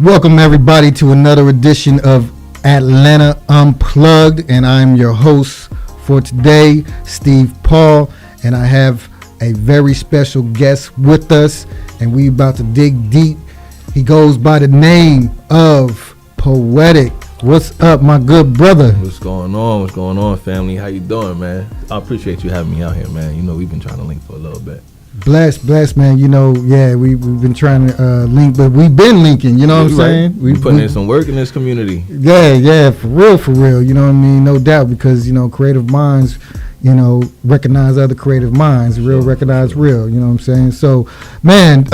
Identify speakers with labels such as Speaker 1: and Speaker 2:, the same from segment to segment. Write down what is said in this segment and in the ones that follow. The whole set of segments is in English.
Speaker 1: Welcome everybody to another edition of Atlanta Unplugged, and I'm your host for today, Steve Paul, and I have a very special guest with us, and we about to dig deep. He goes by the name of Poetix. What's up, my good brother?
Speaker 2: What's going on? What's going on, family? How you doing, man? I appreciate you having me out here, man. You know, we've been trying to link for a little bit.
Speaker 1: Blessed, man. You know, yeah, we've been trying to link, but we've been linking, you know what I'm saying?
Speaker 2: We're putting in some work in this community.
Speaker 1: Yeah, for real, you know what I mean? No doubt, because, you know, creative minds, you know, recognize other creative minds, recognize real, you know what I'm saying? So, man,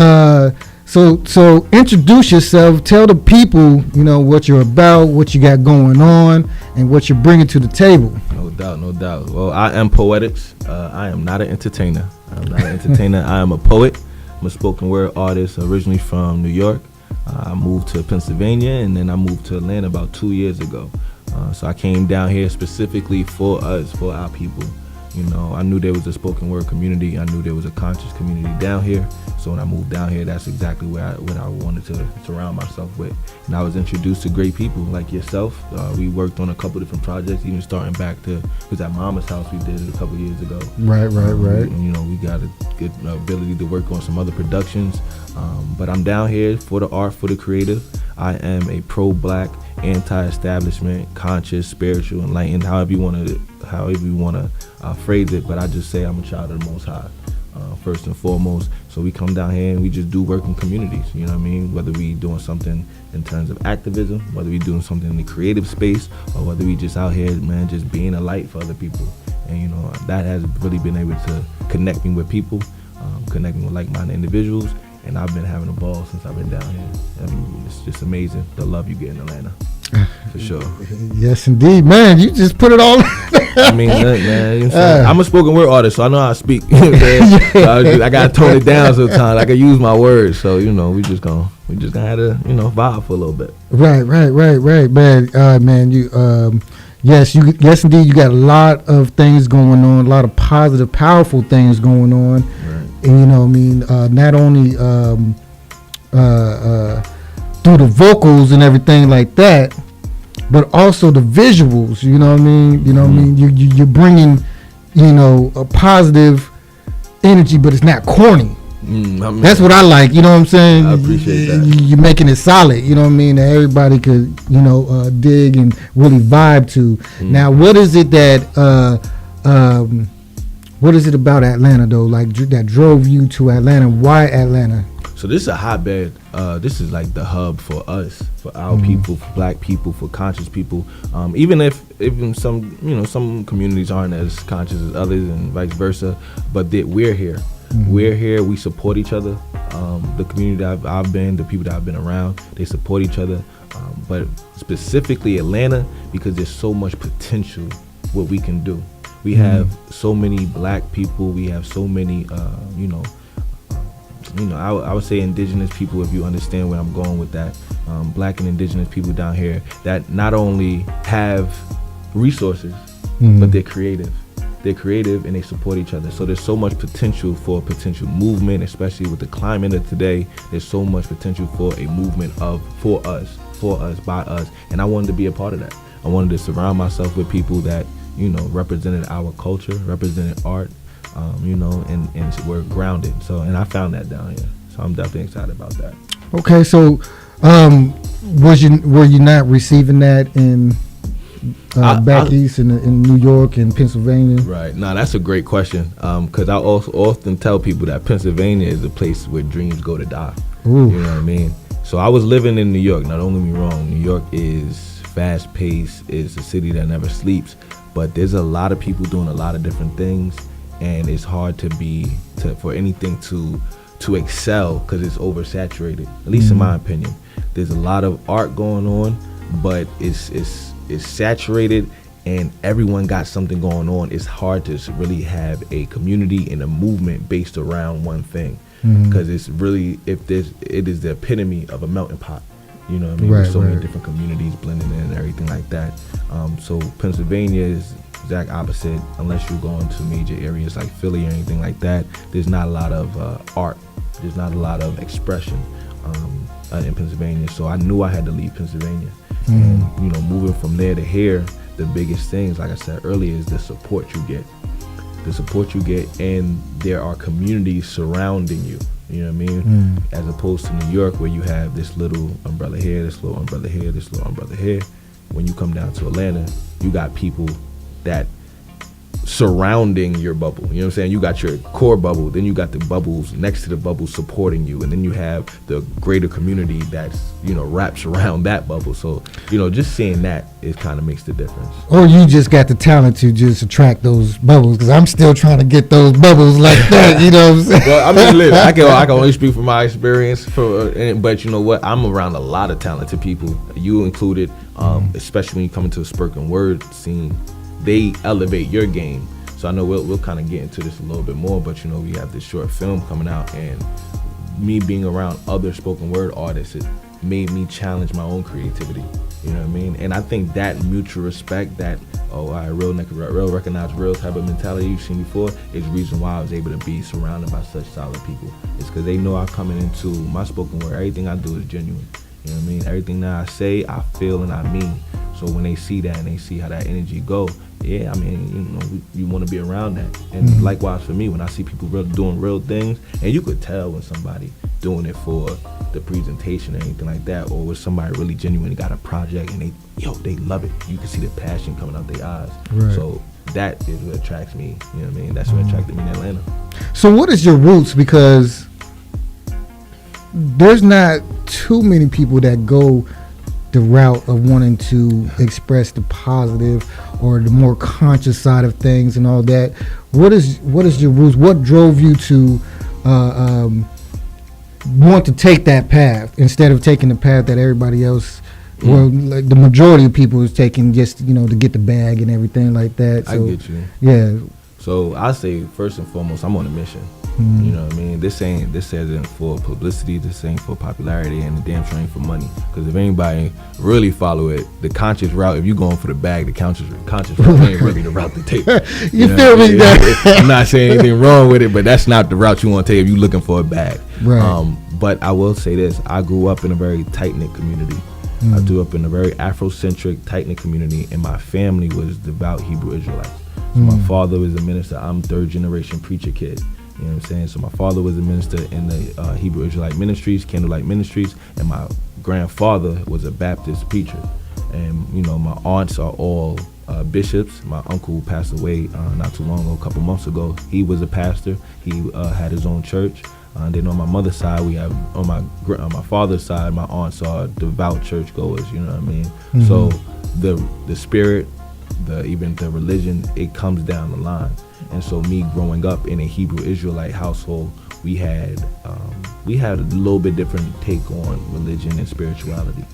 Speaker 1: so introduce yourself, tell the people, you know, what you're about, what you got going on, and what you're bringing to the table.
Speaker 2: No doubt. Well, I am Poetix. I am not an entertainer. I am a poet. I'm a spoken word artist, originally from New York. I moved to Pennsylvania, and then I moved to Atlanta about 2 years ago. So I came down here specifically for us, for our people. You know, I knew there was a spoken word community. I knew there was a conscious community down here. So when I moved down here, that's exactly what I wanted to surround myself with. And I was introduced to great people like yourself. We worked on a couple different projects, even starting back to, it was at Mama's house we did it a couple years ago.
Speaker 1: Right.
Speaker 2: You know, we got a good ability to work on some other productions. But I'm down here for the art, for the creative. I am a pro-black, anti-establishment, conscious, spiritual, enlightened, however you want to phrase it. But I just say I'm a child of the Most High, first and foremost. So we come down here and we just do work in communities. You know what I mean? Whether we doing something in terms of activism, whether we doing something in the creative space, or whether we just out here, man, just being a light for other people. And you know, that has really been able to connect me with people, connect me with like-minded individuals. And I've been having a ball since I've been down here. I mean, it's just amazing the love you get in Atlanta, for sure.
Speaker 1: Yes, indeed, man. You just put it all.
Speaker 2: I mean, look, man. You know I'm a spoken word artist, so I know how to speak. You know what I'm saying? So I gotta tone it down sometimes. I can use my words, so you know, we just gonna have to, you know, vibe for a little bit. Right,
Speaker 1: man. You, yes, indeed. You got a lot of things going on, a lot of positive, powerful things going on. And you know what I mean, not only through the vocals and everything like that, but also the visuals, you know what I mean? You know what I mean? You're bringing, you know, a positive energy, but it's not corny. That's what I like, you know what I'm saying?
Speaker 2: I appreciate that.
Speaker 1: You're making it solid, you know what I mean? That everybody could, you know, dig and really vibe to. Now, what is it that... what is it about Atlanta, though, like that drove you to Atlanta? Why Atlanta?
Speaker 2: So this is a hotbed. This is like the hub for us, for our people, for black people, for conscious people. Even some communities aren't as conscious as others and vice versa, but we're here. We're here. We support each other. The community that I've been, the people that I've been around, they support each other. But specifically Atlanta, because there's so much potential what we can do. We have so many black people. We have so many, I would say indigenous people, if you understand where I'm going with that. Black and indigenous people down here that not only have resources, but they're creative. They're creative and they support each other. So there's so much potential for a potential movement, especially with the climate of today. There's so much potential for a movement for us, by us. And I wanted to be a part of that. I wanted to surround myself with people that, you know, represented our culture, represented art, you know, and we're grounded. So, and I found that down here. So I'm definitely excited about that. Okay,
Speaker 1: so were you not receiving that in back east in New York and Pennsylvania?
Speaker 2: Right. No, that's a great question. Because I also often tell people that Pennsylvania is a place where dreams go to die. Ooh. You know what I mean? So I was living in New York. Now, don't get me wrong. New York is fast-paced. It's a city that never sleeps. But there's a lot of people doing a lot of different things, and it's hard for anything to excel because it's oversaturated. At least in my opinion, there's a lot of art going on, but it's saturated, and everyone got something going on. It's hard to really have a community and a movement based around one thing, because it's really it is the epitome of a melting pot. You know what I mean? There's so many different communities blending in and everything like that. So Pennsylvania is exact opposite. Unless you go into major areas like Philly or anything like that, there's not a lot of art. There's not a lot of expression. in Pennsylvania. So I knew I had to leave Pennsylvania. And, you know, moving from there to here, the biggest things, like I said earlier, is the support you get. The support you get, and there are communities surrounding you. You know what I mean? As opposed to New York, where you have this little umbrella here, this little umbrella here, this little umbrella here. When you come down to Atlanta, you got people that surrounding your bubble. You know what I'm saying? You got your core bubble, then you got the bubbles next to the bubble supporting you, and then you have the greater community that's, you know, wraps around that bubble. So, you know, just seeing that, it kind of makes the difference.
Speaker 1: Or you just got the talent to just attract those bubbles, because I'm still trying to get those bubbles like that. You know what I'm saying?
Speaker 2: Well, I mean, listen, I can only speak from my experience. But you know what? I'm around a lot of talented people, you included, especially when you come into a spoken word scene. They elevate your game. So I know we'll kind of get into this a little bit more, but you know, we have this short film coming out, and me being around other spoken word artists, it made me challenge my own creativity. You know what I mean? And I think that mutual respect, that real recognize real type of mentality you've seen before, is the reason why I was able to be surrounded by such solid people. It's because they know I'm coming into my spoken word, everything I do is genuine. You know what I mean? Everything that I say, I feel and I mean. So when they see that and they see how that energy go, yeah, I mean, you know, you want to be around that. And likewise for me, when I see people doing real things, and you could tell when somebody doing it for the presentation or anything like that, or when somebody really genuinely got a project and they love it. You can see the passion coming out their eyes.
Speaker 1: Right.
Speaker 2: So that is what attracts me. You know what I mean? That's what attracted me in Atlanta.
Speaker 1: So what is your roots? Because there's not too many people that go the route of wanting to express the positive or the more conscious side of things and all that. What is your roots? What drove you to want to take that path instead of taking the path that everybody else, well, like the majority of people is taking, just, you know, to get the bag and everything like that? So,
Speaker 2: I get you.
Speaker 1: Yeah.
Speaker 2: So I say first and foremost, I'm on a mission. You know what I mean? This isn't for publicity. This ain't for popularity, and the damn sure ain't for money. Because if anybody really follow it, the conscious route, if you going for the bag, the conscious route ain't really the route to take.
Speaker 1: You feel me?
Speaker 2: I'm not saying anything wrong with it, but that's not the route you want to take if you looking for a bag.
Speaker 1: Right.
Speaker 2: But I will say this: I grew up in a very tight knit community. I grew up in a very Afrocentric, tight knit community, and my family was devout Hebrew Israelites. So my father was a minister. I'm third generation preacher kid. You know what I'm saying? So my father was a minister in the Hebrew Israelite Ministries, Candlelight Ministries, and my grandfather was a Baptist preacher. And, you know, my aunts are all bishops. My uncle passed away not too long ago, a couple months ago. He was a pastor. He had his own church. Then on my mother's side, we have, on my father's side, my aunts are devout churchgoers, you know what I mean? So the spirit, even the religion, it comes down the line. And so me growing up in a Hebrew Israelite household, we had a little bit different take on religion and spirituality.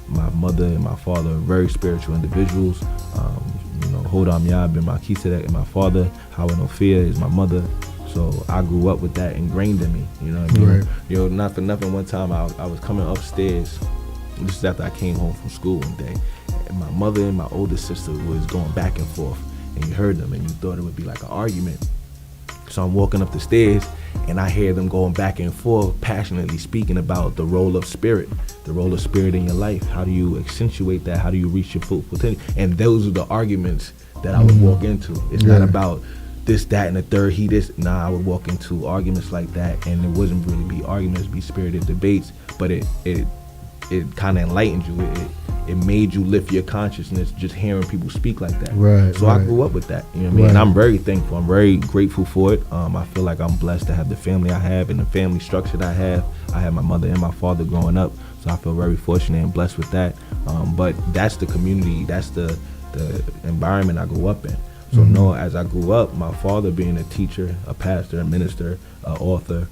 Speaker 2: My mother and my father are very spiritual individuals. You know, Hodam Yah ben Melchizedek and my father, Howard Ophir is my mother. So I grew up with that ingrained in me. You know what I mean? Right. You know, not for nothing, one time I was coming upstairs, this is after I came home from school one day, and my mother and my older sister was going back and forth. And you heard them and you thought it would be like an argument. So I'm walking up the stairs and I hear them going back and forth, passionately speaking about the role of spirit in your life. How do you accentuate that? How do you reach your full potential? And those are the arguments that I would walk into. It's not about this, that, and the third, I would walk into arguments like that, and it wasn't really be arguments, be spirited debates, but it kind of enlightened you. It made you lift your consciousness just hearing people speak like that. Right. So I grew up with that. You know what I mean? Right. And I'm very thankful. I'm very grateful for it. I feel like I'm blessed to have the family I have and the family structure that I have. I have my mother and my father growing up, so I feel very fortunate and blessed with that. But that's the community, that's the environment I grew up in. So no, as I grew up, my father being a teacher, a pastor, a minister, an author,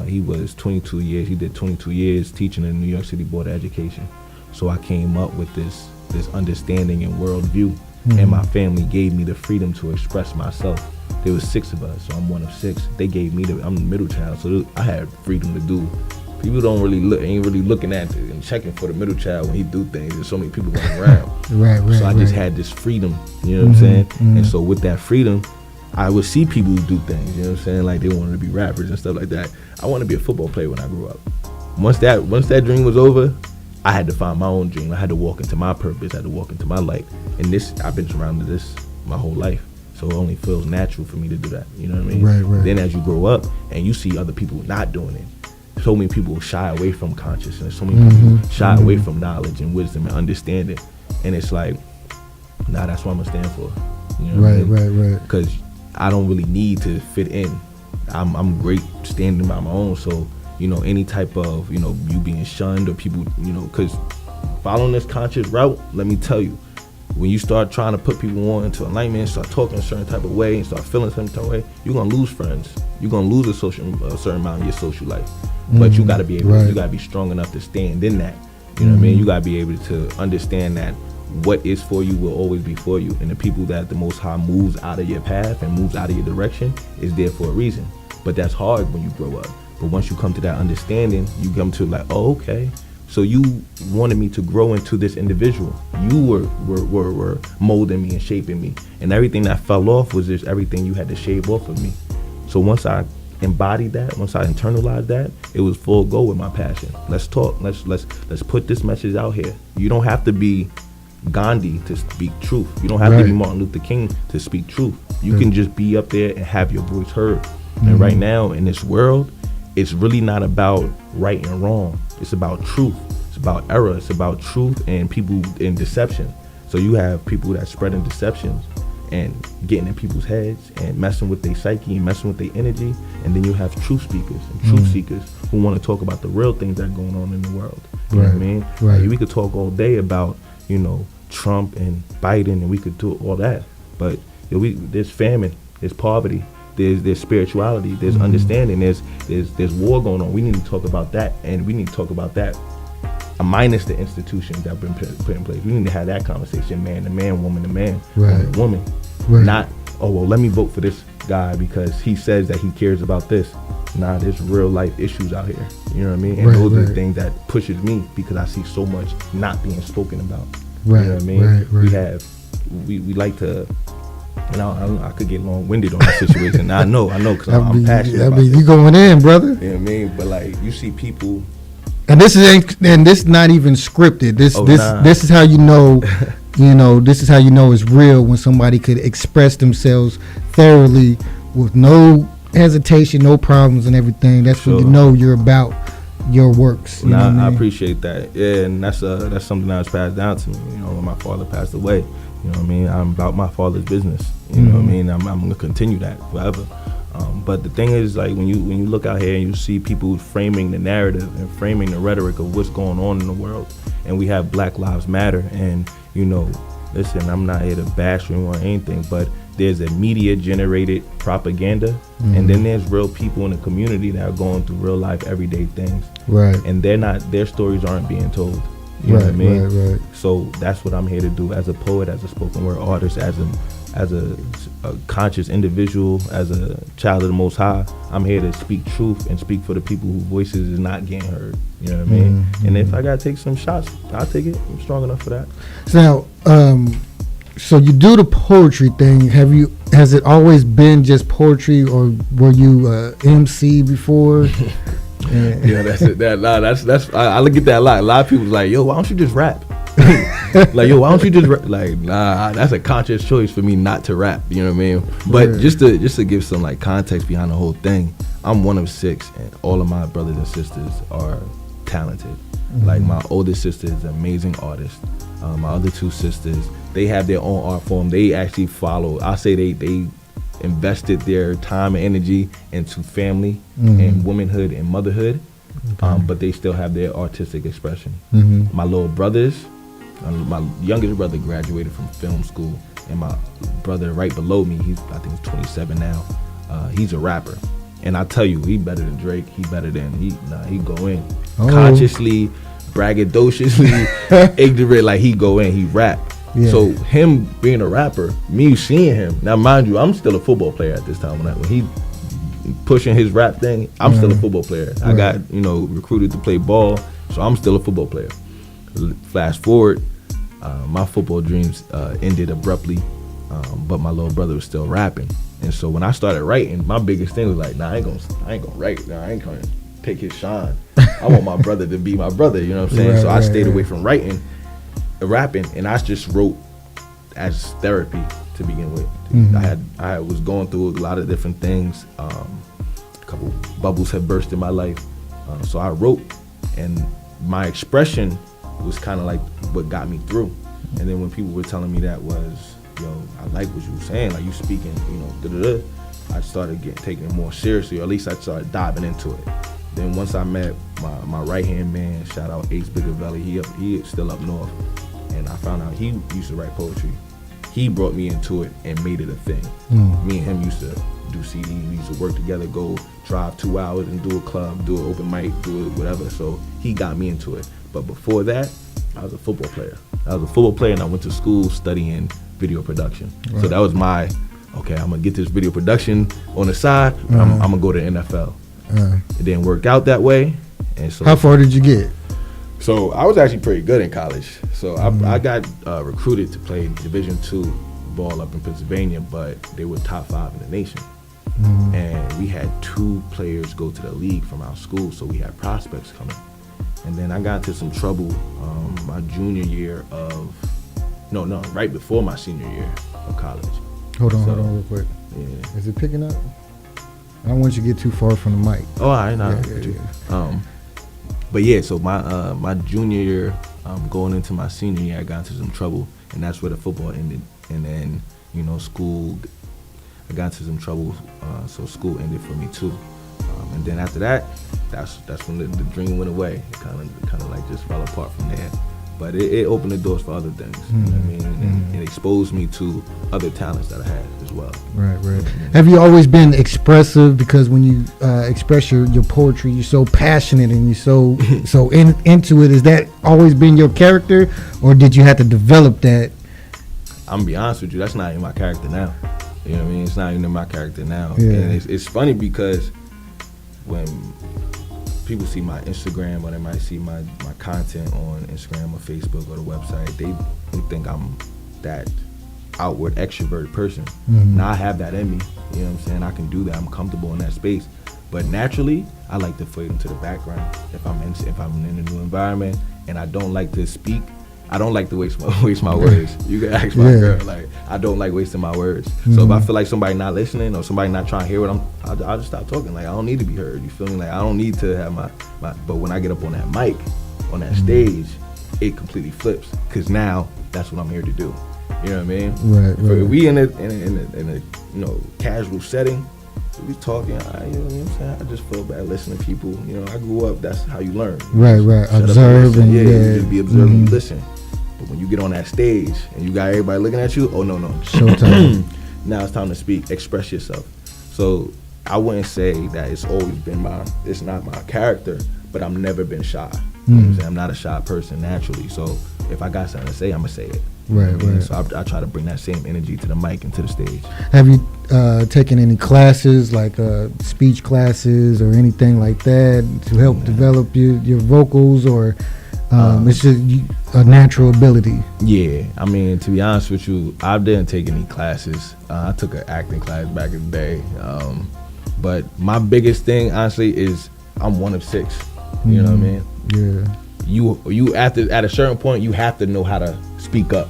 Speaker 2: he was 22 years. He did 22 years teaching in the New York City Board of Education. So I came up with this understanding and worldview, and my family gave me the freedom to express myself. There was 6 of us, so I'm one of 6. They gave me I'm the middle child, so I had freedom to do. People ain't really looking at it and checking for the middle child when he do things. There's so many people going around. Right. So I just had this freedom, you know what I'm saying? And so with that freedom, I would see people who do things, you know what I'm saying? Like they wanted to be rappers and stuff like that. I wanted to be a football player when I grew up. once that dream was over, I had to find my own dream. I had to walk into my purpose. I had to walk into my light. And this, I've been surrounded this my whole life. So it only feels natural for me to do that. You know what I mean?
Speaker 1: Right.
Speaker 2: Then as you grow up and you see other people not doing it, so many people shy away from consciousness. So many people shy away from knowledge and wisdom and understanding. And it's like, nah, that's what I'm gonna stand for. You know what I mean?
Speaker 1: Right.
Speaker 2: Because I don't really need to fit in. I'm great standing by my own. So, you know, any type of, you know, you being shunned or people, you know, because following this conscious route, let me tell you, when you start trying to put people on into enlightenment, start talking a certain type of way and start feeling a certain type of way, you're gonna lose friends. You're gonna lose a certain amount of your social life. But you gotta be able, you gotta be strong enough to stand in that. You know what I mean? You gotta be able to understand that what is for you will always be for you. And the people that the Most High moves out of your path and moves out of your direction is there for a reason. But that's hard when you grow up. But once you come to that understanding, you come to like, oh, okay. So you wanted me to grow into this individual. You were molding me and shaping me. And everything that fell off was just everything you had to shave off of me. So once I embodied that, once I internalized that, it was full go with my passion. Let's talk. Let's put this message out here. You don't have to be Gandhi to speak truth. You don't have to be Martin Luther King to speak truth. You can just be up there and have your voice heard. And right now in this world, it's really not about right and wrong. It's about truth. It's about error. It's about truth and people in deception. So you have people that spreading deceptions and getting in people's heads and messing with their psyche and messing with their energy. And then you have truth speakers and truth seekers who want to talk about the real things that are going on in the world. You know what I mean?
Speaker 1: Right.
Speaker 2: Like, we could talk all day about, you know, Trump and Biden, and we could do all that. But you know, there's famine, there's poverty, there's spirituality, there's understanding, there's war going on. We need to talk about that, and we need to talk about that minus the institutions that have been put in place. We need to have that conversation, man to man, woman to man, woman to woman. Not, oh, well, let me vote for this guy because he says that he cares about this. Nah, there's real life issues out here. You know what I mean? And those are the things that pushes me because I see so much not being spoken about. You know what I mean? We like to, and I could get long-winded on that situation. I know, because I'm passionate about it.
Speaker 1: You going in, brother.
Speaker 2: You know what I mean? But like, you see people.
Speaker 1: And this is not even scripted. This is how you know, this is how you know it's real when somebody could express themselves thoroughly with no hesitation, no problems and everything. That's when you know you're about your works.
Speaker 2: I appreciate that. Yeah, and that's something that was passed down to me. You know, when my father passed away. You know what I mean? I'm about my father's business. You know what I mean? I'm gonna continue that forever. But the thing is, like, when you look out here and you see people framing the narrative and framing the rhetoric of what's going on in the world, and we have Black Lives Matter, and you know, listen, I'm not here to bash anyone or anything, but there's a media-generated propaganda, and then there's real people in the community that are going through real life, everyday things, and their stories aren't being told. You know what I mean? Right. So that's what I'm here to do as a poet, as a spoken word artist, as a conscious individual, as a child of the Most High. I'm here to speak truth and speak for the people whose voices is not getting heard. You know what I mean? And if I gotta take some shots, I'll take it. I'm strong enough for that.
Speaker 1: So now, so you do the poetry thing. Has it always been just poetry, or were you MC before?
Speaker 2: Yeah, that's it. I look at that a lot. A lot of people's like, yo, why don't you just rap? Like, yo, why don't you just rap? Like, nah, that's a conscious choice for me not to rap. You know what I mean? But just to give some like context behind the whole thing, I'm one of 6, and all of my brothers and sisters are talented. Like, my oldest sister is an amazing artist. My other 2 sisters, they have their own art form. They actually follow. I say they invested their time and energy into family and womanhood and motherhood, but they still have their artistic expression. My little brothers, my youngest brother graduated from film school, and my brother right below me, I think he's 27 now, he's a rapper. And I tell you, he better than Drake, he better than, he go in. Consciously, braggadociously, ignorant, like he go in, he rap. Yeah. So him being a rapper, me seeing him, now mind you, I'm still a football player at this time. When he pushing his rap thing, I'm still a football player. I got, recruited to play ball, so I'm still a football player. Fast forward, my football dreams ended abruptly, but my little brother was still rapping. And so when I started writing, my biggest thing was like, nah, I ain't gonna write. Nah, I ain't gonna take his shine. I want my brother to be my brother. You know what I'm saying?
Speaker 1: Right,
Speaker 2: so I stayed
Speaker 1: right.
Speaker 2: away from rapping, and I just wrote as therapy to begin with. I was going through a lot of different things. A couple bubbles had burst in my life, so I wrote, and my expression was kind of like what got me through. And then when people were telling me that was, yo, I like what you were saying, like you speaking, you know, I started taking it more seriously, or at least I started diving into it. Then once I met my right hand man, shout out Ace Bigavelli, he is still up north, and I found out he used to write poetry. He brought me into it and made it a thing. Me and him used to do CDs, we used to work together, go drive 2 hours and do a club, do an open mic, do it, whatever. So he got me into it. But before that, I was a football player. And I went to school studying video production. Right. So that was okay, I'm gonna get this video production on the side, I'm gonna go to NFL. It didn't work out that way. And so
Speaker 1: how far did you get?
Speaker 2: So I was actually pretty good in college. So I got recruited to play Division II ball up in Pennsylvania, but they were top 5 in the nation. And we had 2 players go to the league from our school, so we had prospects coming. And then I got into some trouble my junior year right before my senior year of college.
Speaker 1: Hold on real quick.
Speaker 2: Yeah.
Speaker 1: Is it picking up? I don't want you to get too far from the mic.
Speaker 2: Oh, I know. Yeah. But yeah, so my junior year, going into my senior year, I got into some trouble, and that's where the football ended. And then, you know, school, I got into some trouble, so school ended for me too. And then after that, that's when the dream went away. It kind of like just fell apart from there. But it opened the doors for other things. You know what I mean? And it exposed me to other talents that I had as well.
Speaker 1: Right. Have you always been expressive? Because when you express your poetry, you're so passionate and you're so into it. Has that always been your character, or did you have to develop that?
Speaker 2: I'm gonna be honest with you, that's not in my character now. You know what I mean? It's not even in my character now.
Speaker 1: Yeah.
Speaker 2: And it's funny because when people see my Instagram, or they might see my content on Instagram or Facebook or the website, they think I'm that outward extrovert person. Now I have that in me, you know what I'm saying? I can do that, I'm comfortable in that space. But naturally, I like to fade into the background if I'm in a new environment and I don't like to speak. I don't like to waste my words. You can ask my girl, like, I don't like wasting my words. So if I feel like somebody not listening or somebody not trying to hear what I'll just stop talking. Like, I don't need to be heard. You feel me? Like, I don't need to have my but when I get up on that mic, on that stage, it completely flips. Cause now that's what I'm here to do. You know what I mean?
Speaker 1: Right.
Speaker 2: If we in a casual setting, we talking, you know what I'm saying? I just feel bad listening to people. You know, I grew up, that's how you learn.
Speaker 1: Right. Observe and
Speaker 2: you just be observing, you listen. But when you get on that stage and you got everybody looking at you, oh no.
Speaker 1: Showtime.
Speaker 2: Now it's time to speak, express yourself. So I wouldn't say that it's always been it's not my character, but I've never been shy. You know what I'm saying? I'm not a shy person naturally. So if I got something to say, I'm gonna say it.
Speaker 1: Right.
Speaker 2: So I try to bring that same energy to the mic and to the stage.
Speaker 1: Have you taken any classes, like speech classes or anything like that, to help develop your vocals, or it's just a natural ability? Yeah,
Speaker 2: I mean, to be honest with you, I didn't take any classes. I took an acting class back in the day. But my biggest thing, honestly, is I'm one of 6. You know what I mean?
Speaker 1: Yeah.
Speaker 2: You at a certain point, you have to know how to speak up.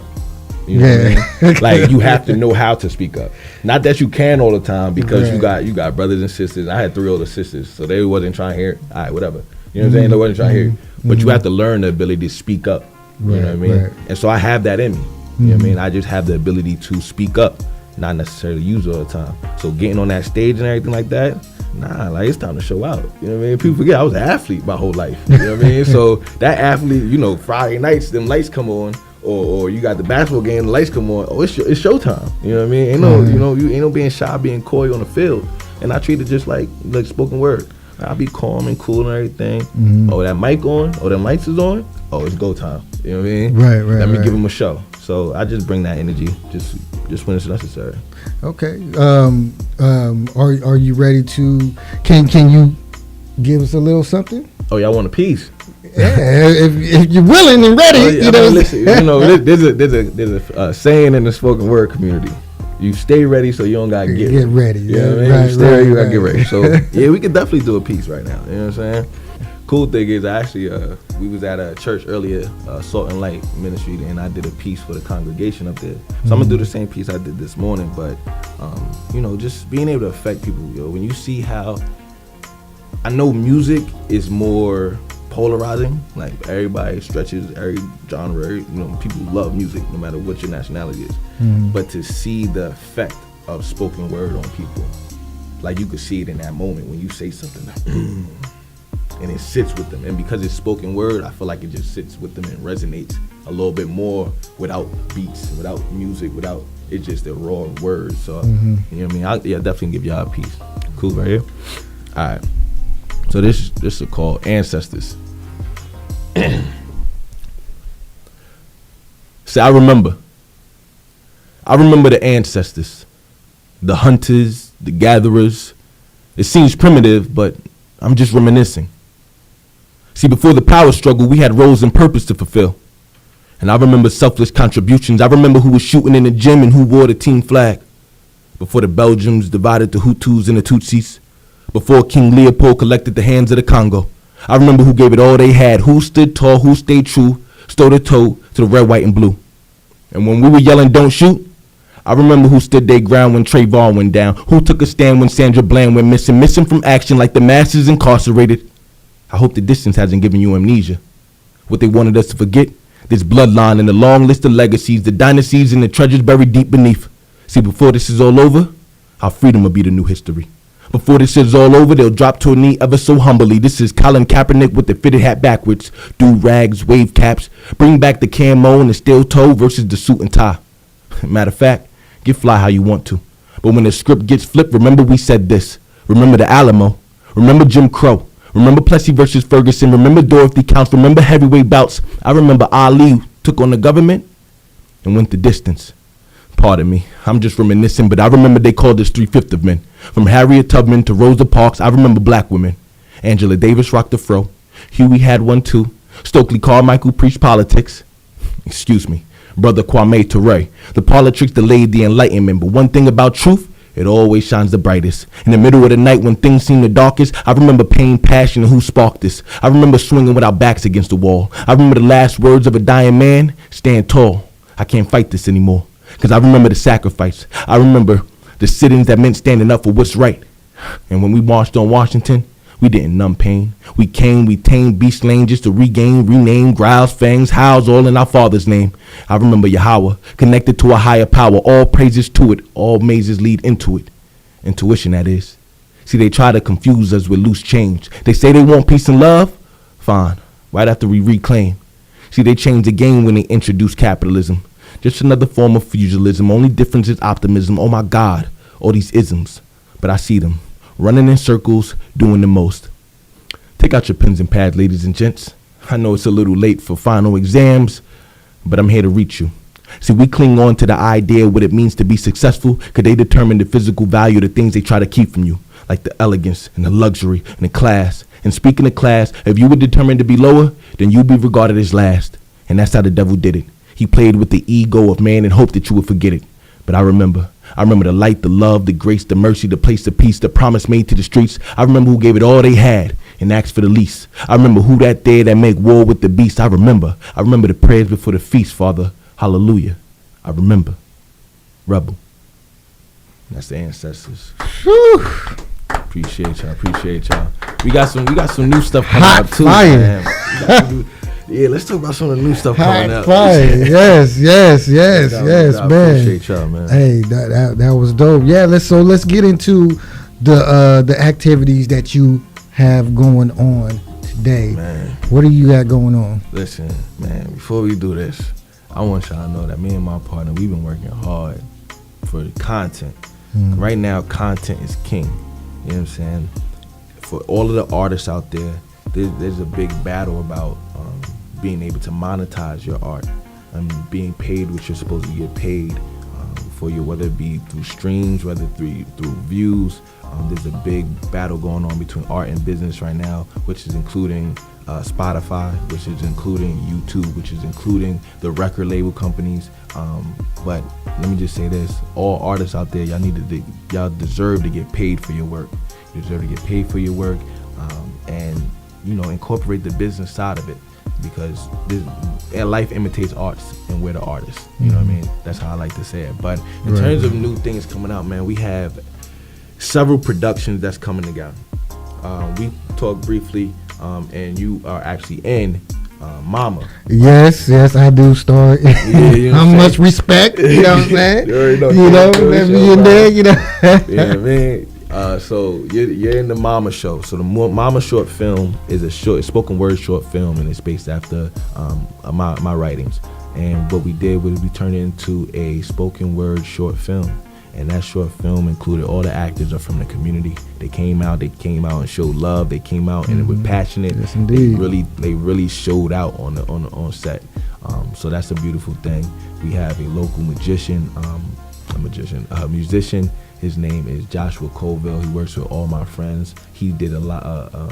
Speaker 2: You know what I mean? Like, you have to know how to speak up. Not that you can all the time, because you got brothers and sisters. I had 3 older sisters, so they wasn't trying to hear it. All right, whatever. You know what I'm saying? They wasn't trying to hear it. But you have to learn the ability to speak up. You know what I mean? And so I have that in me. You know what I mean? I just have the ability to speak up, not necessarily use it all the time. So getting on that stage and everything like that, like, it's time to show out. You know what I mean? People forget I was an athlete my whole life. You know what I mean? So that athlete, Friday nights, them lights come on, or you got the basketball game, the lights come on. Oh, it's showtime. You know what I mean? Ain't no, you ain't no being shy, being coy on the field. And I treat it just like spoken word. I'll be calm and cool and everything. Oh, that mic on? Oh, them lights is on? Oh, it's go time. You know what I mean?
Speaker 1: Right.
Speaker 2: Let me give them a show. So I just bring that energy, just when it's necessary.
Speaker 1: Okay. Are you ready to? Can you give us a little something?
Speaker 2: Oh, y'all want a piece?
Speaker 1: Yeah, if you're willing and ready.
Speaker 2: Listen, there's a saying in the spoken word community: you stay ready, so you don't gotta get
Speaker 1: ready.
Speaker 2: You know what I mean? You stay ready, you gotta get ready. So yeah, we can definitely do a piece right now. You know what I'm saying? cool thing is, I actually, we was at a church earlier, Salt and Light Ministry, and I did a piece for the congregation up there. So I'm gonna do the same piece I did this morning, but just being able to affect people. When you see how, I know music is more polarizing. Like everybody stretches every genre. People love music no matter what your nationality is. But to see the effect of spoken word on people, like you could see it in that moment when you say something and it sits with them. And because it's spoken word, I feel like it just sits with them and resonates a little bit more without beats, without music, without, it's just the raw words. So you know what I mean? I'll definitely give y'all a piece. Cool right here. All right. So this is called Ancestors. See, I remember the ancestors, the hunters, the gatherers. It seems primitive, but I'm just reminiscing. See, before the power struggle, we had roles and purpose to fulfill. And I remember selfless contributions. I remember who was shooting in the gym and who wore the team flag. Before the Belgians divided the Hutus and the Tutsis. Before King Leopold collected the hands of the Congo. I remember who gave it all they had, who stood tall, who stayed true, stood toe to the red, white, and blue. And when we were yelling, don't shoot, I remember who stood their ground when Trayvon went down, who took a stand when Sandra Bland went missing from action like the masses incarcerated. I hope the distance hasn't given you amnesia. What they wanted us to forget, this bloodline and the long list of legacies, the dynasties and the treasures buried deep beneath. See, before this is all over, our freedom will be the new history. Before this is all over, they'll drop to a knee ever so humbly. This is Colin Kaepernick with the fitted hat backwards. Do-rags, wave caps. Bring back the camo and the steel toe versus the suit and tie. Matter of fact, get fly how you want to. But when the script gets flipped, remember we said this. Remember the Alamo. Remember Jim Crow. Remember Plessy versus Ferguson. Remember Dorothy Counts. Remember heavyweight bouts. I remember Ali took on the government and went the distance. Pardon me, I'm just reminiscing, but I remember they called us 3/5 of men. From Harriet Tubman to Rosa Parks, I remember black women. Angela Davis rocked the fro. Huey had one too. Stokely Carmichael preached politics. Excuse me. Brother Kwame Ture. The politics delayed the enlightenment, but one thing about truth, it always shines the brightest. In the middle of the night when things seem the darkest, I remember pain, passion, and who sparked this. I remember swinging with our backs against the wall. I remember the last words of a dying man, stand tall. I can't fight this anymore. Because I remember the sacrifice. I remember the sit-ins that meant standing up for what's right. And when we marched on Washington, we didn't numb pain. We came, we tamed beast lane just to regain, rename, growls, fangs, howls, all in our Father's name. I remember Yahweh, connected to a higher power. All praises to it, all mazes lead into it. Intuition, that is. See, they try to confuse us with loose change. They say they want peace and love. Fine, right after we reclaim. See, they changed the game when they introduced capitalism. Just another form of feudalism. Only difference is optimism. Oh my God, all these isms. But I see them, running in circles, doing the most. Take out your pens and pads, ladies and gents. I know it's a little late for final exams, but I'm here to reach you. See, we cling on to the idea of what it means to be successful because they determine the physical value of the things they try to keep from you, like the elegance and the luxury and the class. And speaking of class, if you were determined to be lower, then you'd be regarded as last. And that's how the devil did it. He played with the ego of man and hoped that you would forget it. But I remember the light, the love, the grace, the mercy, the place, the peace, the promise made to the streets. I remember who gave it all they had and asked for the least. I remember who that there that make war with the beast. I remember the prayers before the feast, Father. Hallelujah. I remember. Rebel. That's the ancestors.
Speaker 1: Whew.
Speaker 2: Appreciate y'all. We got some new stuff coming
Speaker 1: Hot
Speaker 2: up too.
Speaker 1: fire.
Speaker 2: Man. Yeah, let's talk about some of the new stuff coming up.
Speaker 1: Fire. Yes,
Speaker 2: I
Speaker 1: man.
Speaker 2: Appreciate y'all, man.
Speaker 1: Hey, that was dope. Yeah, let's get into the activities that you have going on today.
Speaker 2: Man.
Speaker 1: What do you got going on?
Speaker 2: Listen, man, before we do this, I want y'all to know that me and my partner, we've been working hard for content. Right now, content is king. You know what I'm saying? For all of the artists out there, there's a big battle about being able to monetize your art and being paid what you're supposed to get paid for you, whether it be through streams, whether through views. There's a big battle going on between art and business right now, which is including Spotify, which is including YouTube, which is including the record label companies. But let me just say this: all artists out there, y'all deserve to get paid for your work. You deserve to get paid for your work, and incorporate the business side of it, because life imitates arts, and we're the artists. You know what I mean? That's how I like to say it. But in terms of new things coming out, man, we have several productions that's coming together. We talked briefly, and you are actually in Mama.
Speaker 1: Yes, I do star. How much respect, you know what I'm saying? Let me in there,
Speaker 2: Yeah, man. So you're in the Mama show. So the Mama short film is a spoken word short film, and it's based after my writings. And what we did was we turned it into a spoken word short film. And that short film included all the actors are from the community. They came out and showed love. They came out and they were passionate.
Speaker 1: Yes, indeed.
Speaker 2: They really showed out on set. So that's a beautiful thing. We have a local musician. His name is Joshua Colville. He works with All My Friends. He did a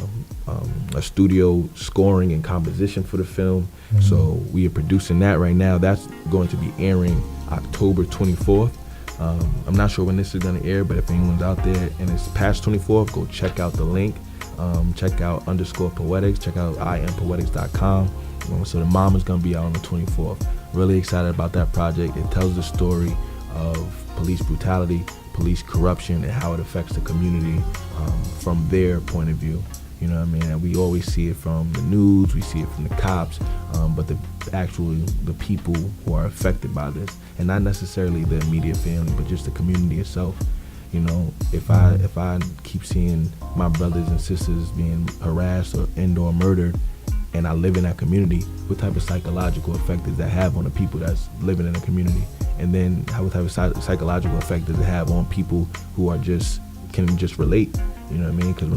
Speaker 2: studio scoring and composition for the film. So we are producing that right now. That's going to be airing October 24th. I'm not sure when this is going to air, but if anyone's out there and it's past 24th, go check out the link. Check out _Poetix. Check out Unplugged.com. So the mom is going to be out on the 24th. Really excited about that project. It tells the story of police brutality, police corruption, and how it affects the community from their point of view. You know what I mean? And we always see it from the news, we see it from the cops, but the people who are affected by this, and not necessarily the immediate family, but just the community itself. You know, if I keep seeing my brothers and sisters being harassed or murdered, and I live in that community, what type of psychological effect does that have on the people that's living in the community? And then what type of psychological effect does it have on people who can just relate? You know what I mean? Because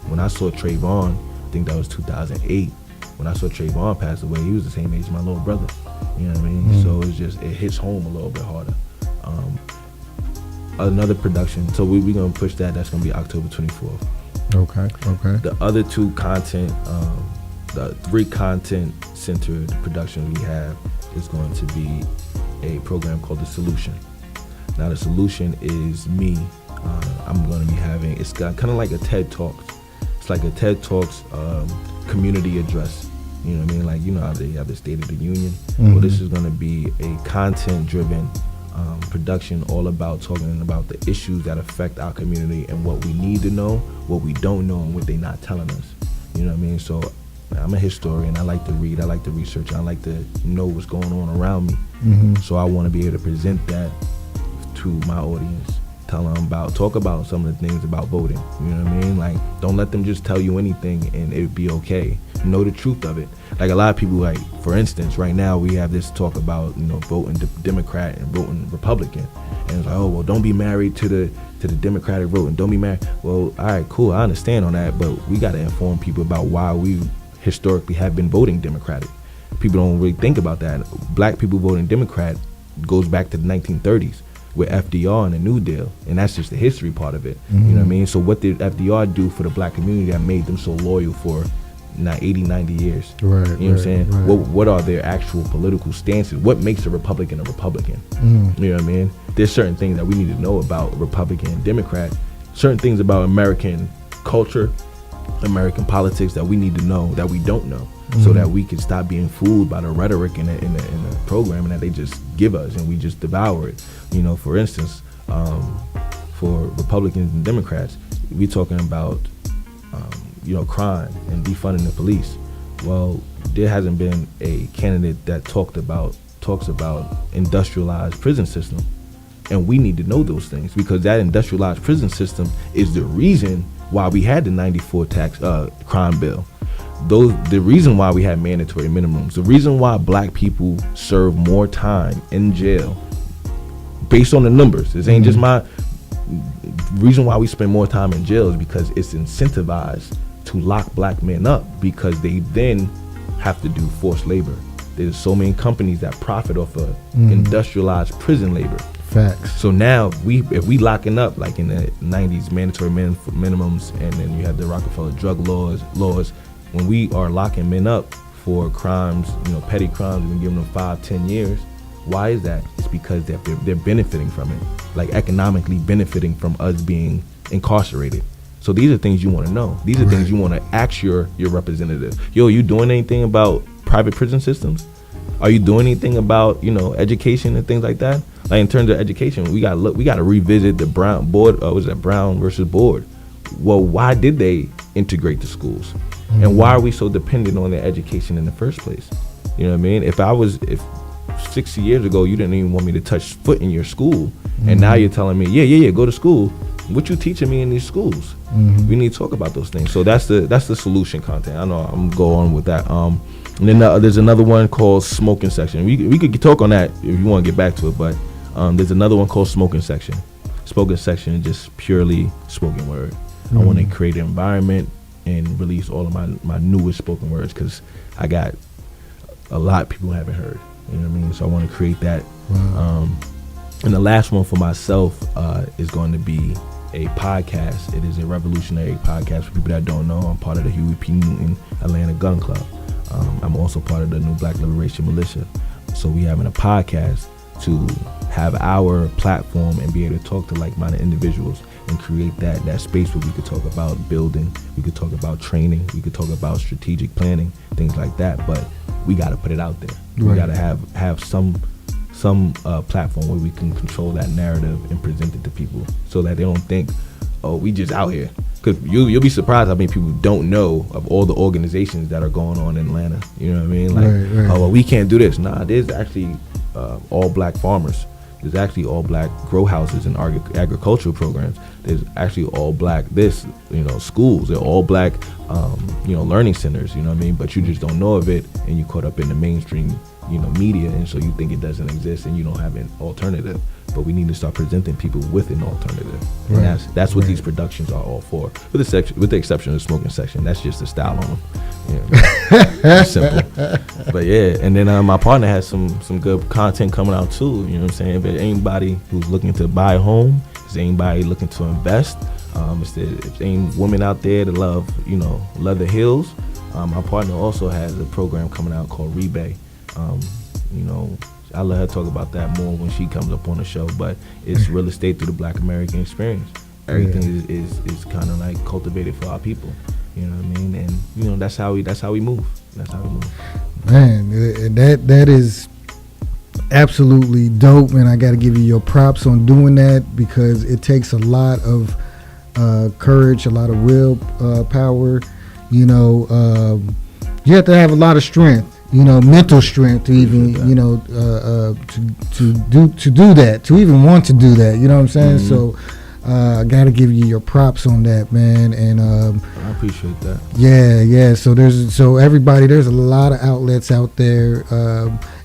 Speaker 2: when I saw Trayvon, I think that was 2008. When I saw Trayvon pass away, he was the same age as my little brother. You know what I mean? So it hits home a little bit harder. Another production. So we're gonna push that. That's gonna be October 24th.
Speaker 1: Okay.
Speaker 2: The other two content, the 3 content-centered productions we have is going to be a program called The Solution. Now, The Solution is me. I'm going to be having, it's got kind of like a TED Talks. It's like a TED Talks community address. You know what I mean? Like, you know how they have the State of the Union? Well, this is going to be a content-driven production all about talking about the issues that affect our community and what we need to know, what we don't know, and what they're not telling us. You know what I mean? So I'm a historian. I like to read. I like to research. I like to know what's going on around me. So I want to be able to present that to my audience. Talk about some of the things about voting. You know what I mean? Like, don't let them just tell you anything and it be okay. Know the truth of it. Like, a lot of people, like, for instance, right now we have this talk about, voting Democrat and voting Republican. And it's like, oh, well, don't be married to the Democratic vote and don't be married. Well, all right, cool. I understand on that, but we got to inform people about why we historically have been voting Democratic. People don't really think about that. Black people voting Democrat goes back to the 1930s. With FDR and the New Deal, and that's just the history part of it. You know what I mean? So what did FDR do for the black community that made them so loyal for 80, 90 years?
Speaker 1: Right.
Speaker 2: You know what I'm saying?
Speaker 1: Right.
Speaker 2: What are their actual political stances? What makes a Republican a Republican? You know what I mean? There's certain things that we need to know about Republican and Democrat, certain things about American culture, American politics that we need to know that we don't know, so that we can stop being fooled by the rhetoric in the programming that they just give us and we just devour it. For instance, for Republicans and Democrats, we're talking about crime and defunding the police. Well, there hasn't been a candidate that talks about industrialized prison system, and we need to know those things, because that industrialized prison system is the reason why we had the 94 crime bill. The reason why we had mandatory minimums, the reason why black people serve more time in jail, based on the numbers. This ain't just my reason why we spend more time in jail, is because it's incentivized to lock black men up, because they then have to do forced labor. There's so many companies that profit off of industrialized prison labor.
Speaker 1: Facts.
Speaker 2: So now if we locking up, like in the 90s, mandatory minimums, and then you have the Rockefeller drug laws, when we are locking men up for crimes, petty crimes, and giving them 5-10 years, why is that? It's because they're benefiting from it, like economically benefiting from us being incarcerated. So these are things you want to know. These are things you want to ask your representative. Yo, you doing anything about private prison systems? Are you doing anything about, education and things like that? Like in terms of education, we got to revisit the Brown board. Was that Brown versus Board? Well, why did they integrate the schools, and why are we so dependent on their education in the first place? You know what I mean? If 60 years ago you didn't even want me to touch foot in your school, and now you're telling me, yeah, go to school. What you teaching me in these schools? We need to talk about those things. So that's the solution content. I know I'm gonna go on with that. And then there's another one called Smoking Section. We could talk on that if you want to get back to it, but there's another one called Smoking Section. Spoken Section is just purely spoken word. I want to create an environment and release all of my newest spoken words, because I got a lot people haven't heard. You know what I mean? So I want to create that. And the last one for myself is going to be a podcast. It is a revolutionary podcast. For people that don't know, I'm part of the Huey P. Newton Atlanta Gun Club. I'm also part of the New Black Liberation Militia. So we having a podcast to have our platform and be able to talk to like-minded individuals and create that space where we could talk about building, we could talk about training, we could talk about strategic planning, things like that. But we got to put it out there. We got to have some platform where we can control that narrative and present it to people, so that they don't think, oh, we just out here. Because you'll be surprised how many people don't know of all the organizations that are going on in Atlanta. You know what I mean? Like, oh, well, we can't do this. Nah, there's actually all black farmers. There's actually all black grow houses and agricultural programs. There's actually all black schools. They're all black learning centers. You know what I mean? But you just don't know of it, and you caught up in the mainstream media, and so you think it doesn't exist and you don't have an alternative. But we need to start presenting people with an alternative, and that's what these productions are all for. With the exception of the Smoking Section, that's just the style on them. Simple. But yeah, and then my partner has some good content coming out too. You know what I'm saying? If there's anybody who's looking to buy a home, if there's anybody looking to invest, if there's any women out there that love leather heels, my partner also has a program coming out called Rebay. I'll let her talk about that more when she comes up on the show, but it's real estate through the Black American experience. Everything is kind of like cultivated for our people. You know what I mean? And that's how we move.
Speaker 1: Man, that is absolutely dope, and I got to give you your props on doing that, because it takes a lot of courage, a lot of will power. You have to have a lot of strength. Mental strength to even, to do that, to even want to do that. You know what I'm saying? So I got to give you your props on that, man. And
Speaker 2: I appreciate that.
Speaker 1: Yeah. So there's a lot of outlets out there,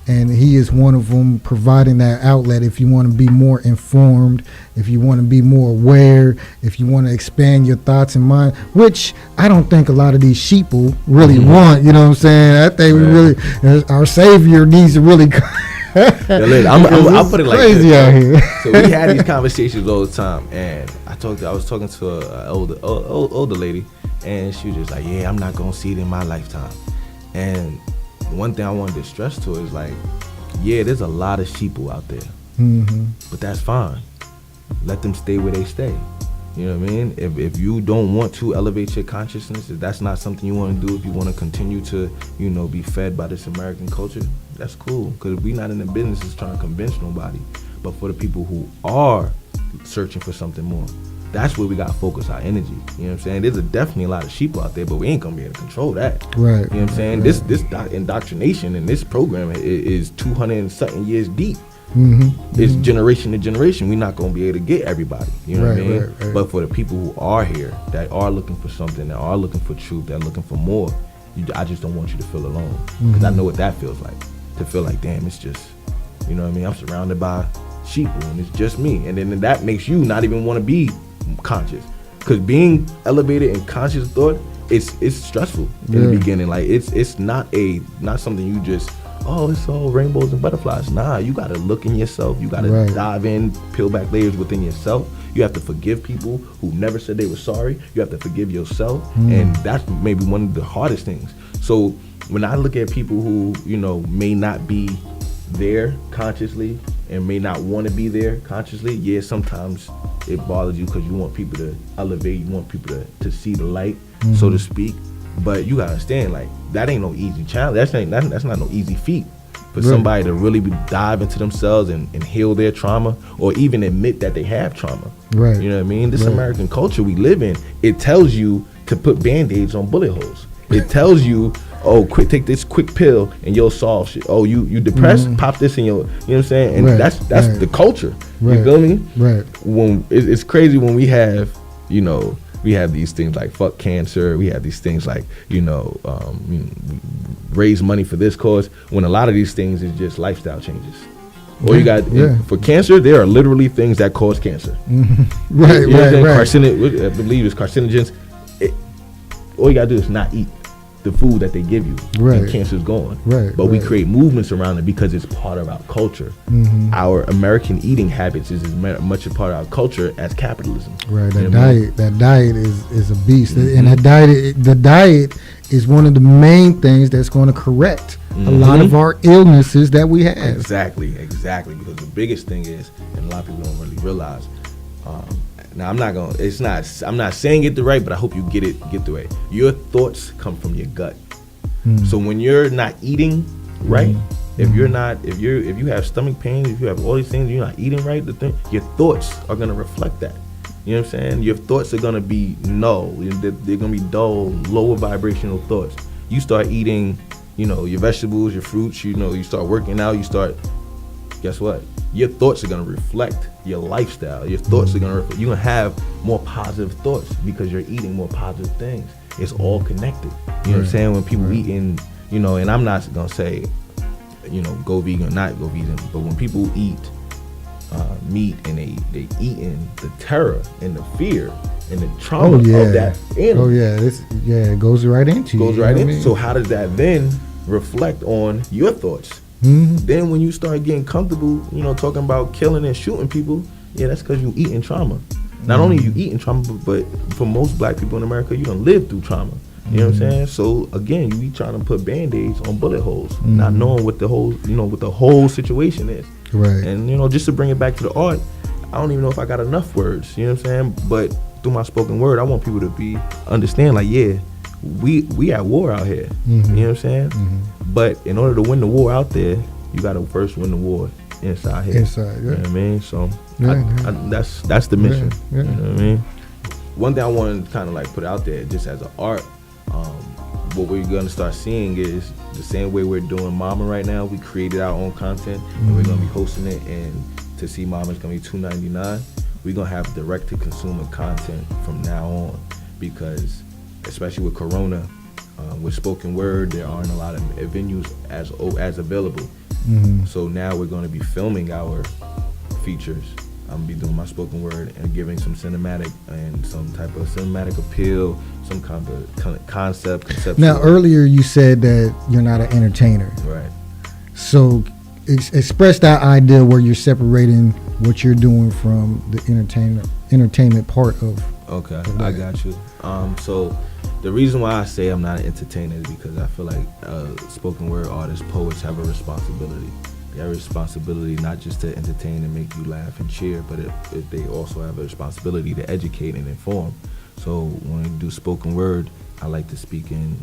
Speaker 1: and he is one of them, providing that outlet. If you want to be more informed, if you want to be more aware, if you want to expand your thoughts and mind, which I don't think a lot of these sheeple really want. You know what I'm saying? I think we really, our savior needs to really.
Speaker 2: I'll put it like
Speaker 1: crazy
Speaker 2: this.
Speaker 1: Out here.
Speaker 2: So we had these conversations all the time, and I was talking to an older lady, and she was just like, yeah, I'm not gonna see it in my lifetime. And one thing I wanted to stress to her is like, yeah, there's a lot of sheeple out there, but that's fine. Let them stay where they stay. You know what I mean? If you don't want to elevate your consciousness, if that's not something you want to do, if you want to continue to, be fed by this American culture, that's cool. Because we're not in the business of trying to convince nobody. But for the people who are searching for something more, that's where we got to focus our energy. You know what I'm saying? There's definitely a lot of sheep out there, but we ain't going to be able to control that.
Speaker 1: Right.
Speaker 2: You know what I'm saying? Right. This indoctrination in this program is 200 and something years deep. It's generation to generation. We're not going to be able to get everybody. You know what I mean? Right. But for the people who are here, that are looking for something, that are looking for truth, that are looking for more, I just don't want you to feel alone. Because I know what that feels like. To feel like, damn, it's just, you know what I mean? I'm surrounded by sheep and it's just me. And then that makes you not even want to be conscious. Because being elevated and conscious thought, it's stressful in the beginning. Like it's not something you just, oh, it's all rainbows and butterflies. Nah, you gotta look in yourself. You gotta dive in, peel back layers within yourself. You have to forgive people who never said they were sorry. You have to forgive yourself. And that's maybe one of the hardest things. So when I look at people who, may not be there consciously and may not want to be there consciously, sometimes it bothers you because you want people to elevate, you want people to see the light, so to speak. But you gotta understand, like, that ain't no easy challenge. That's not no easy feat for somebody to really dive into themselves and heal their trauma, or even admit that they have trauma.
Speaker 1: Right.
Speaker 2: You know what I mean? This American culture we live in, it tells you to put band-aids on bullet holes. It tells you, oh, take this quick pill and you'll solve shit. Oh, you depressed? Pop this in your, you know what I'm saying? And that's the culture. You feel me?
Speaker 1: Right.
Speaker 2: When it's crazy when we have, you know, we have these things like fuck cancer. We have these things like, you know, raise money for this cause. When a lot of these things is just lifestyle changes. Or you got for cancer, there are literally things that cause cancer.
Speaker 1: Right.
Speaker 2: I believe it's carcinogens. All you gotta do is not eat the food that they give you, and cancer's gone. But we create movements around it because it's part of our culture. Our American eating habits is as much a part of our culture as capitalism.
Speaker 1: Right. That diet is a beast, and the diet is one of the main things that's going to correct a lot of our illnesses that we have.
Speaker 2: Exactly. Because the biggest thing is, and a lot of people don't really realize. Now I'm not saying get the right, but I hope you get the right. Your thoughts come from your gut. So when you're not eating right, if you have stomach pain, if you have all these things, you're not eating right, your thoughts are gonna reflect that. You know what I'm saying? Your thoughts are gonna be null. They're gonna be dull, lower vibrational thoughts. You start eating, you know, your vegetables, your fruits. You know, you start working out. Guess what? Your thoughts are gonna reflect your lifestyle. Your thoughts are you're gonna have more positive thoughts because you're eating more positive things. It's all connected. You know what I'm saying? When people eating, you know, and I'm not gonna say, you know, go vegan or not go vegan, but when people eat meat and they eating the terror and the fear and the trauma of that animal.
Speaker 1: It goes right into you.
Speaker 2: So how does that then reflect on your thoughts? Then when you start getting comfortable, you know, talking about killing and shooting people, that's because you eating trauma. Not only you eating trauma, but for most black people in America, you done lived through trauma. You know what I'm saying? So again, you be trying to put band-aids on bullet holes, not knowing what the whole situation is.
Speaker 1: Right.
Speaker 2: And, you know, just to bring it back to the art, I don't even know if I got enough words, you know what I'm saying? But through my spoken word, I want people to understand, like, we at war out here. You know what I'm saying? But in order to win the war out there, you got to first win the war inside here. You know what I mean? So that's the mission. You know what I mean? One thing I want to kind of like put out there, just as an art, what we're going to start seeing is the same way we're doing Mama right now. We created our own content, and we're going to be hosting it. And to see Mama is going to be $2.99. We're going to have direct-to-consumer content from now on, because especially with Corona, with spoken word, there aren't a lot of venues as available. So now we're going to be filming our features. I'm gonna be doing my spoken word and giving some cinematic and some type of cinematic appeal, some kind of concept.
Speaker 1: Now, earlier you said that you're not an entertainer.
Speaker 2: Right.
Speaker 1: So express that idea where you're separating what you're doing from the entertainment part of.
Speaker 2: Okay, I got you. So the reason why I say I'm not an entertainer is because I feel like spoken word artists, poets have a responsibility. They have a responsibility not just to entertain and make you laugh and cheer, but if they also have a responsibility to educate and inform. So when I do spoken word, I like to speak and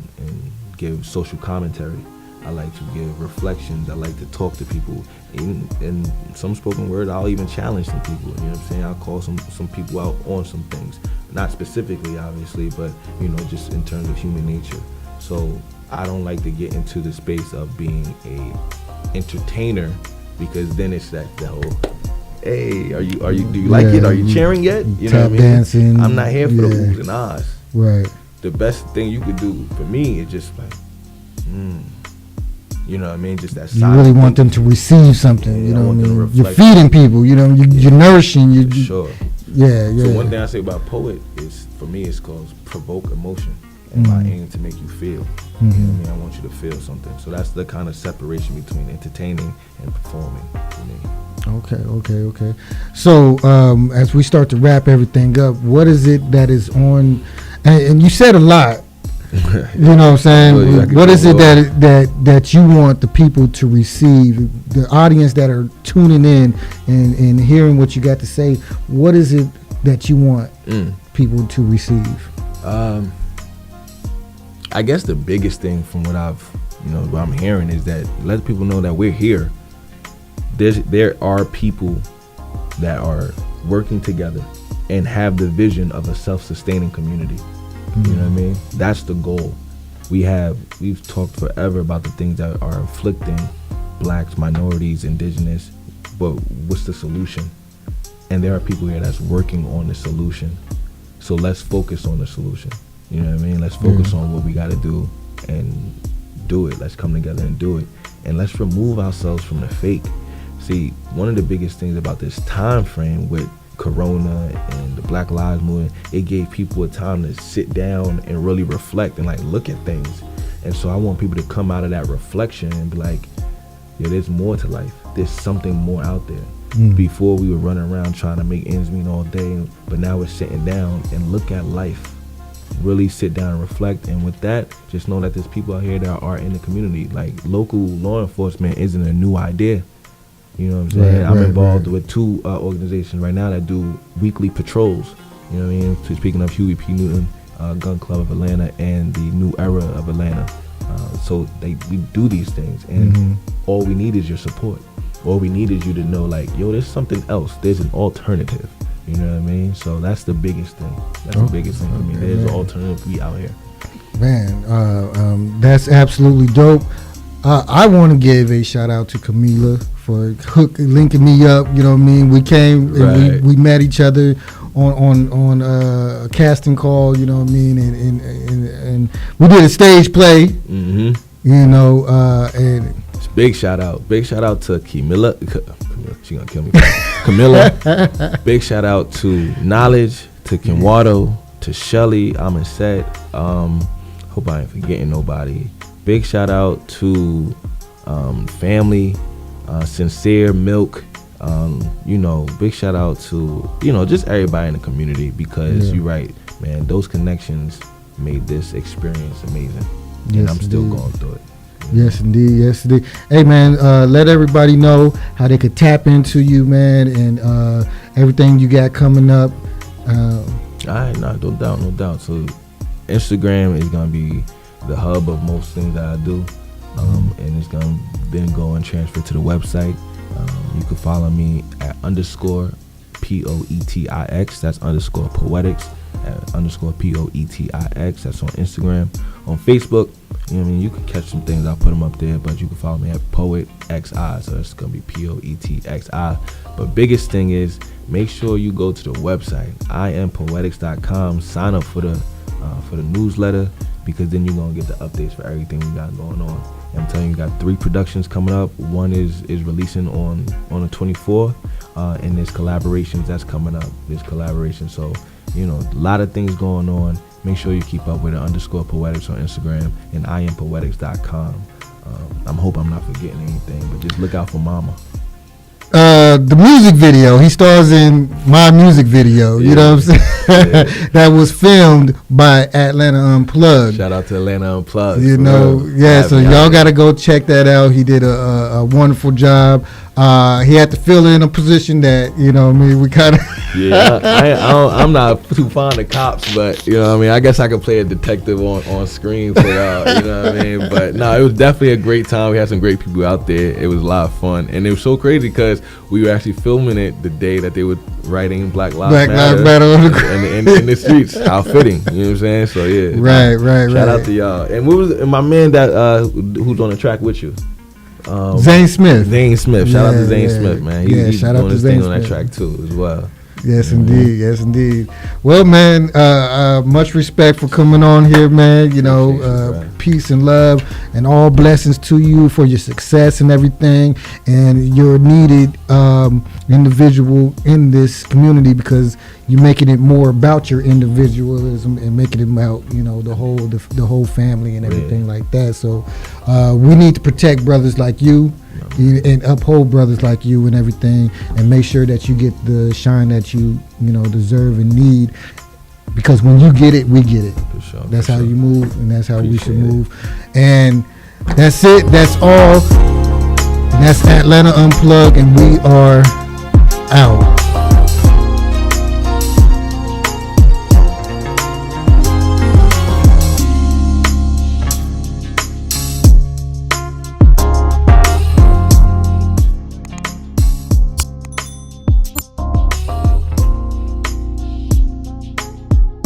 Speaker 2: give social commentary. I like to give reflections. I like to talk to people. In some spoken word, I'll even challenge some people. You know what I'm saying? I'll call some people out on some things. Not specifically, obviously, but, you know, just in terms of human nature. So I don't like to get into the space of being a entertainer, because then it's the whole, hey, do you like it? Are you cheering yet? You know what I mean?
Speaker 1: Dancing.
Speaker 2: I'm not here for the oohs and ahs.
Speaker 1: Right.
Speaker 2: The best thing you could do for me is just like, you know what I mean? Just that
Speaker 1: You really want them to receive something, you know what I mean? You're feeding people, you know, you're nourishing.
Speaker 2: Sure.
Speaker 1: Yeah.
Speaker 2: So one thing I say about poet is, for me, it's called provoke emotion. And my aim to make you feel. You know what I mean? I want you to feel something. So that's the kind of separation between entertaining and performing for me.
Speaker 1: Okay. So as we start to wrap everything up, what is it that is on? And you said a lot. You know what I'm saying? What is it that you want the people to receive, the audience that are tuning in and hearing what you got to say? What is it that you want people to receive?
Speaker 2: I guess the biggest thing from what I'm hearing is that let people know that we're here. There are people that are working together and have the vision of a self-sustaining community. You know what I mean? That's the goal. We've talked forever about the things that are afflicting blacks, minorities, indigenous, but what's the solution? And there are people here that's working on the solution. So let's focus on the solution. You know what I mean? Let's focus on what we got to do and do it. Let's come together and do it. And let's remove ourselves from the fake. See, one of the biggest things about this time frame with Corona and the Black Lives Movement, it gave people a time to sit down and really reflect and like look at things. And so I want people to come out of that reflection and be like, yeah, there's more to life. There's something more out there. Before we were running around trying to make ends meet all day, but now we're sitting down and look at life. Really sit down and reflect. And with that, just know that there's people out here that are in the community. Like local law enforcement isn't a new idea. You know what I'm saying? I'm involved with 2 organizations right now that do weekly patrols. You know what I mean? So speaking of Huey P. Newton Gun Club of Atlanta and the New Era of Atlanta. So we do these things, and all we need is your support. All we need is you to know, like, yo, there's something else. There's an alternative. You know what I mean? So that's the biggest thing. That's the biggest thing for me. There's an alternative. We out here.
Speaker 1: Man, that's absolutely dope. I want to give a shout out to Camila for linking me up. You know what I mean? We came and we met each other on a casting call. You know what I mean? And we did a stage play. You know, and
Speaker 2: big shout out to Camilla. She gonna kill me. Camilla. Big shout out to Knowledge, to Kenwado, to Shelly, Set. Hope I ain't forgetting nobody. Big shout out to family, Sincere, Milk. Big shout out to just everybody in the community, because you're right, man. Those connections made this experience amazing, and I'm still going through it.
Speaker 1: Yes, indeed. Hey, man, let everybody know how they could tap into you, man, and everything you got coming up.
Speaker 2: All right, no doubt. So Instagram is going to be the hub of most things that I do, and it's going to then go and transfer to the website. You can follow me at _Poetix. That's _Poetix. At _Poetix. That's on Instagram. On Facebook, you know what I mean, you can catch some things. I'll put them up there, but you can follow me at PoetXI. So it's gonna be POETXI. But biggest thing is, make sure you go to the website, IamPoetix.com. Sign up for the newsletter, because then you're gonna get the updates for everything we got going on. And I'm telling you, we got 3 productions coming up. One is releasing on the 24th, and there's collaborations that's coming up. There's collaboration, so a lot of things going on. Make sure you keep up with it, _Poetix on Instagram and IamPoetix.com. I hope I'm not forgetting anything, but just look out for Mama.
Speaker 1: The music video, he stars in my music video, you know what I'm saying? That was filmed by Atlanta Unplugged.
Speaker 2: Shout out to Atlanta Unplugged.
Speaker 1: So y'all got to go check that out. He did a wonderful job. He had to fill in a position that, we kind of...
Speaker 2: I'm not too fond of cops, but, I guess I could play a detective on screen for y'all, you know what I mean? But, no, it was definitely a great time. We had some great people out there. It was a lot of fun. And it was so crazy because we were actually filming it the day that they were writing Black Lives Matter in the streets. How fitting, you know what I'm saying? So, yeah.
Speaker 1: Right.
Speaker 2: Shout out to y'all. And what was my man that who's on the track with you?
Speaker 1: Zane Smith.
Speaker 2: Shout out to Zane Smith, man. He's doing his thing on that track too as well.
Speaker 1: Yes, indeed. Well, man, much respect for coming on here, man. Peace and love and all blessings to you for your success and everything. And you're a needed individual in this community, because you're making it more about your individualism and making it about, the whole family and everything like that. So we need to protect brothers like you and uphold brothers like you and everything, and make sure that you get the shine that you deserve and need, because when you get it, we get it.
Speaker 2: For sure.
Speaker 1: That's how you move, and that's how we should move. And that's it. That's all. And that's Atlanta Unplugged, and we are out.